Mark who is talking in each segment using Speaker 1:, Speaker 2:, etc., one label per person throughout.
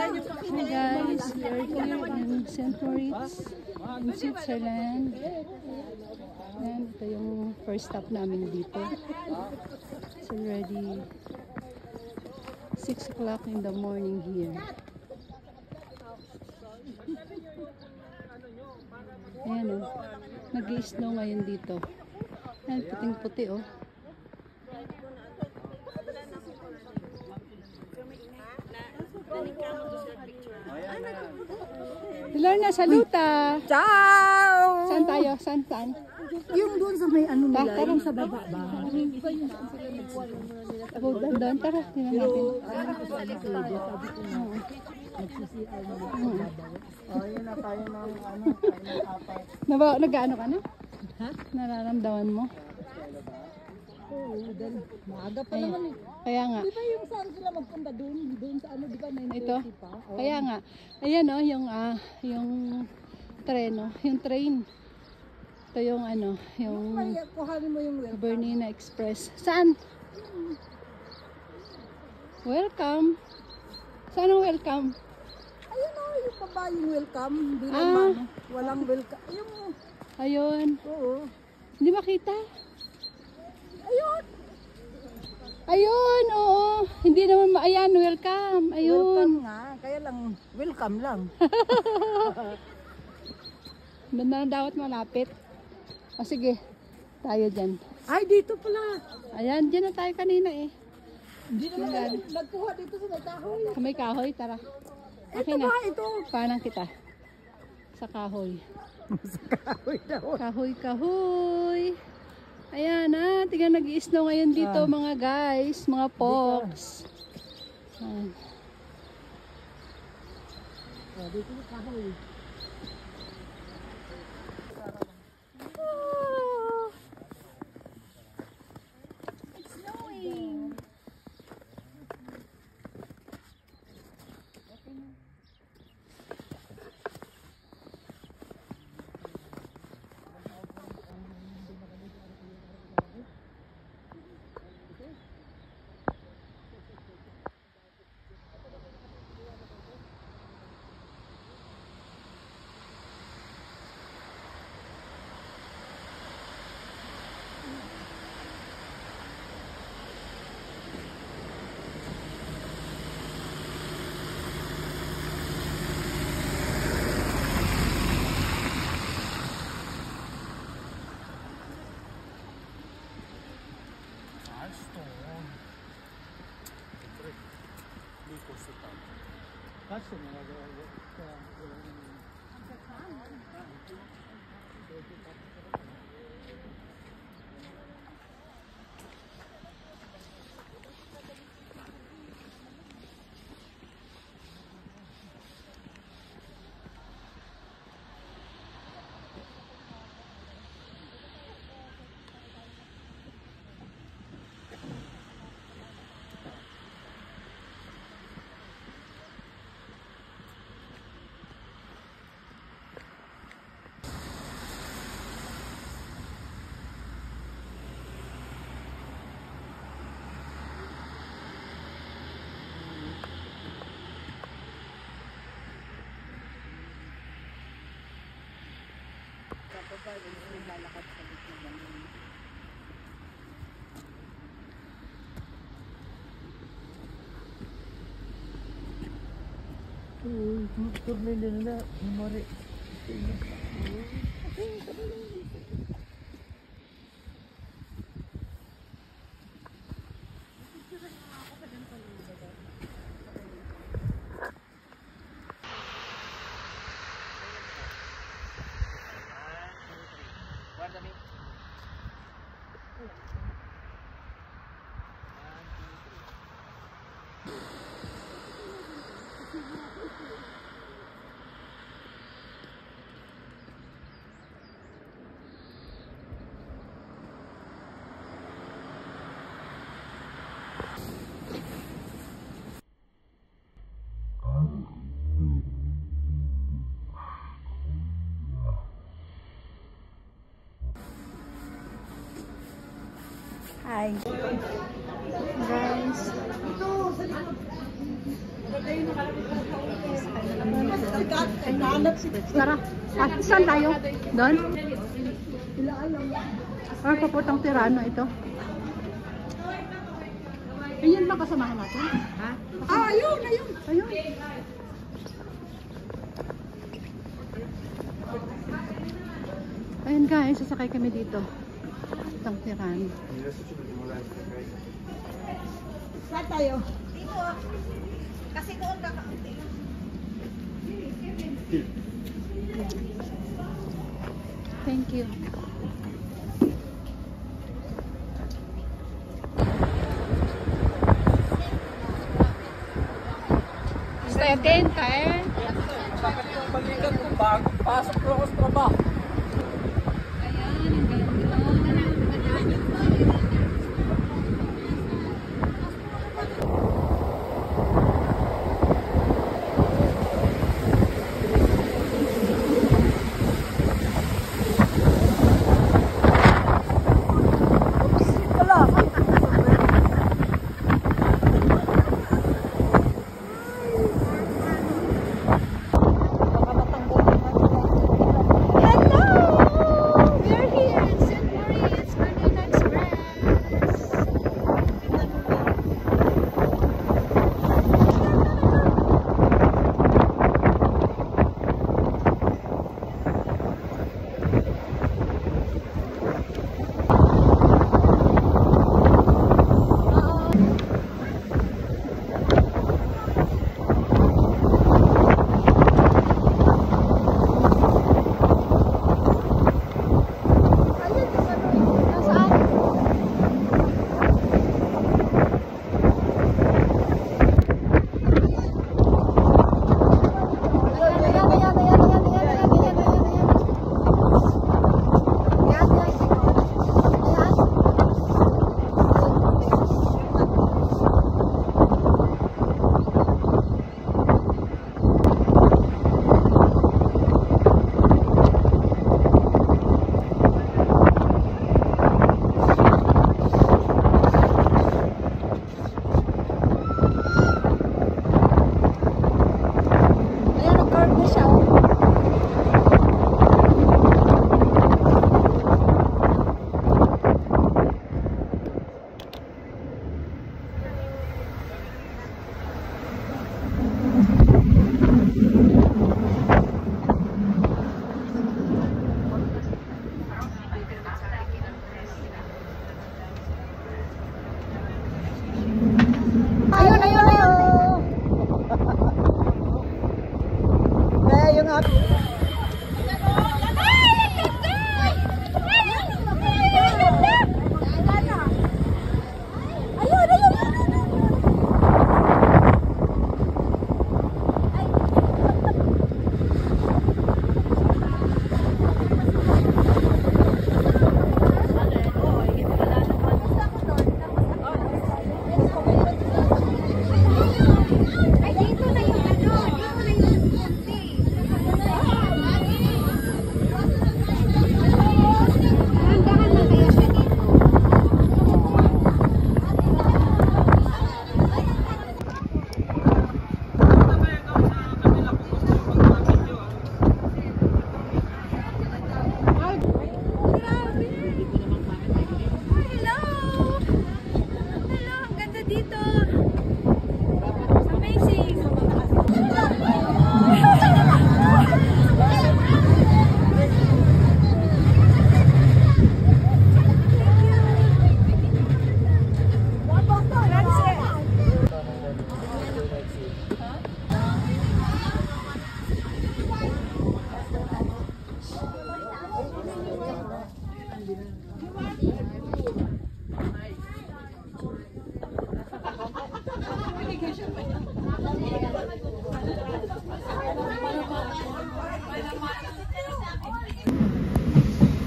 Speaker 1: guys, we are here in St. Moritz in Switzerland. And ito yung first stop namin dito. It's already 6 o'clock in the morning here. Ayan o, nag-i-snow ngayon dito. Ayan, puting-puti o. Lorna, saluta!
Speaker 2: Ciao!
Speaker 1: Saan tayo? Saan?
Speaker 2: Yung doon sa may ano nila,
Speaker 1: Tarong
Speaker 2: sa baba ba?
Speaker 1: Doon, tara. Tingnan natin.
Speaker 2: Ayun na tayo ng apat.
Speaker 1: Nag-ano ka na? Ha? Nararamdaman mo?
Speaker 2: Oo, maaga pa naman eh.
Speaker 1: Kaya nga.
Speaker 2: Di ba yung saan sila magpunta doon? Doon sa ano, di ba 9:30
Speaker 1: Ito?
Speaker 2: pa?
Speaker 1: Kaya nga. Ayan o, yung treno, yung train. Ito yung ano, yung
Speaker 2: Kuhanin mo yung welcome.
Speaker 1: Bernina Express. Saan? Welcome. Saan ang welcome?
Speaker 2: Ayun o, yung baba yung welcome. Hindi naman, walang welcome.
Speaker 1: Ayun.
Speaker 2: Oo.
Speaker 1: Hindi makita?
Speaker 2: Ayun.
Speaker 1: Ayun, oo. Hindi naman ayan, welcome. Ayun.
Speaker 2: Welcome nga, kaya lang, welcome lang.
Speaker 1: Doon na dapat malapit. O sige, tayo dyan.
Speaker 2: Ay, dito pala.
Speaker 1: Ayan, dyan na tayo kanina eh.
Speaker 2: Hindi naman nagkuha dito sa may kahoy.
Speaker 1: Sa may kahoy, tara.
Speaker 2: Ito ba ito?
Speaker 1: Paanang kita. Sa kahoy.
Speaker 2: Sa kahoy daw.
Speaker 1: Kahoy. Ayan na, tingnan nag-i-snow ngayon dito mga guys, mga poks. Ayan.
Speaker 2: Dito yung kahoy.
Speaker 1: It's snowing.
Speaker 2: Lalakad sa gitna ng turne nila mari.
Speaker 1: Hi. Guys. Tara. Saan tayo? Doon? Or papuntang Tirano ito? Ayun ba kasamahan natin? Ha?
Speaker 2: Ayun.
Speaker 1: Ayun. Ayun guys, sasakay kami dito. Papuntang Tirano.
Speaker 2: Saan tayo?
Speaker 3: Dito. Kasi doon ka.
Speaker 1: Thank you. Stay atento, eh.
Speaker 4: Bakit yung balikan ko bago pasok ko ako sa trabaho?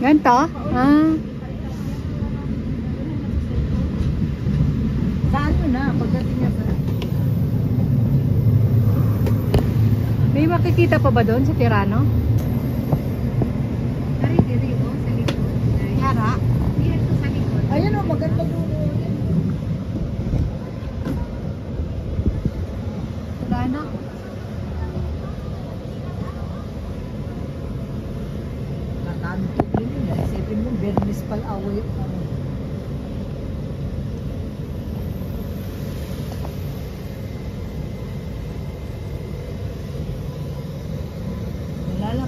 Speaker 1: Ganito? Ah.
Speaker 2: Saan mo na? Pagdating niya sa...
Speaker 1: May makikita pa ba doon sa Tirano?
Speaker 3: Dari-dari o, sa likod.
Speaker 1: Yara?
Speaker 3: Dito sa likod.
Speaker 2: Ayun o, maganda dulo.
Speaker 1: Tirano?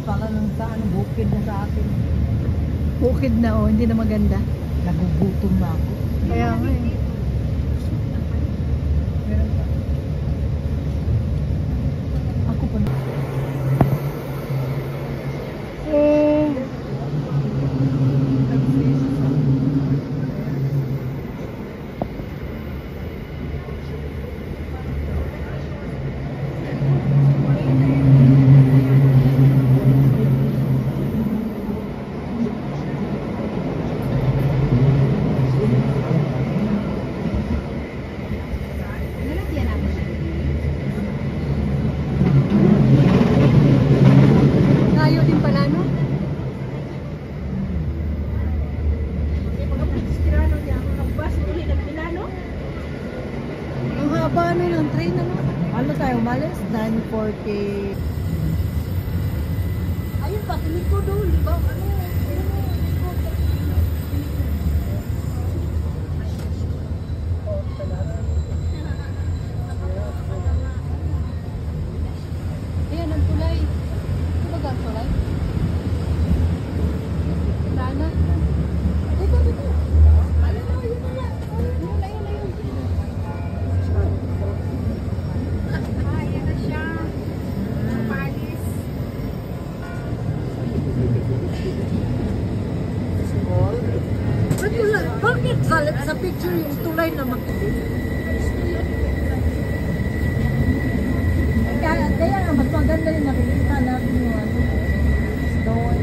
Speaker 2: para lang sa ano, bukid na sa akin.
Speaker 1: Bukid na oh, hindi na maganda.
Speaker 2: Nagugutom na ako.
Speaker 1: Kaya nga eh.
Speaker 2: Meron pa. Ako pa na.
Speaker 3: Nalagyan namin.
Speaker 1: Layo din pala, no? Ang haba ano ng train, ano?
Speaker 2: Ano tayo umalis? 9:40.
Speaker 3: Ayun pa, ko doon, di ba? Ano?
Speaker 1: Ayan, ang tulay. Ano ba ang tulay? Lana. Dito, dito.
Speaker 3: Ayan na siya. Palis.
Speaker 2: Bakit sa picture yung tulay na makikita? Kaya nga, mas maganda yung nakikita natin yung ano. Stone.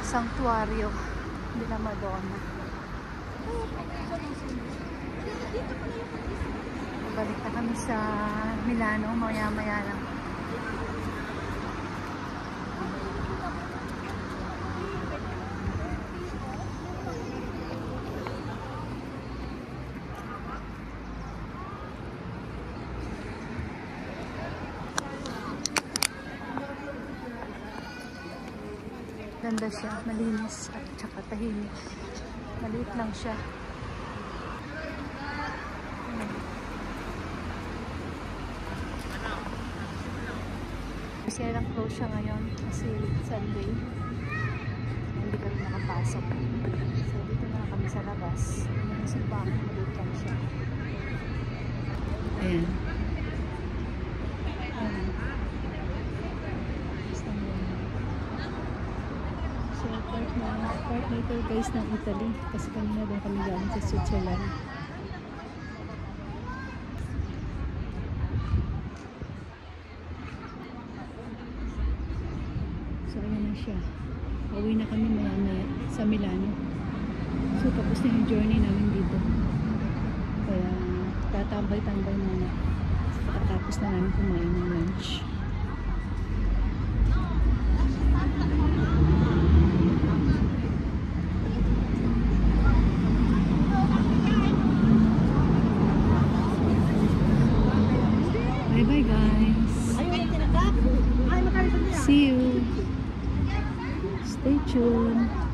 Speaker 1: Sanctuario de la Madonna. Balik na kami sa Milano, maya-maya lang. Ganda siya, malinis at saka tahimik. Maliit lang siya. Kasi lang close siya ngayon kasi Sunday. Hindi kami nakapasok. So dito na kami sa labas. Yung simbahan, maliit lang siya. Ayan. So, part na ito guys ng Italy kasi kanina doon kami galing sa Switzerland. So, ayan na siya. Pauwi na kami maya-maya sa Milano. So, tapos na yung journey namin dito. Kaya, tatambay-tambay muna. Tapos na namin kumain ng lunch. Stay tuned.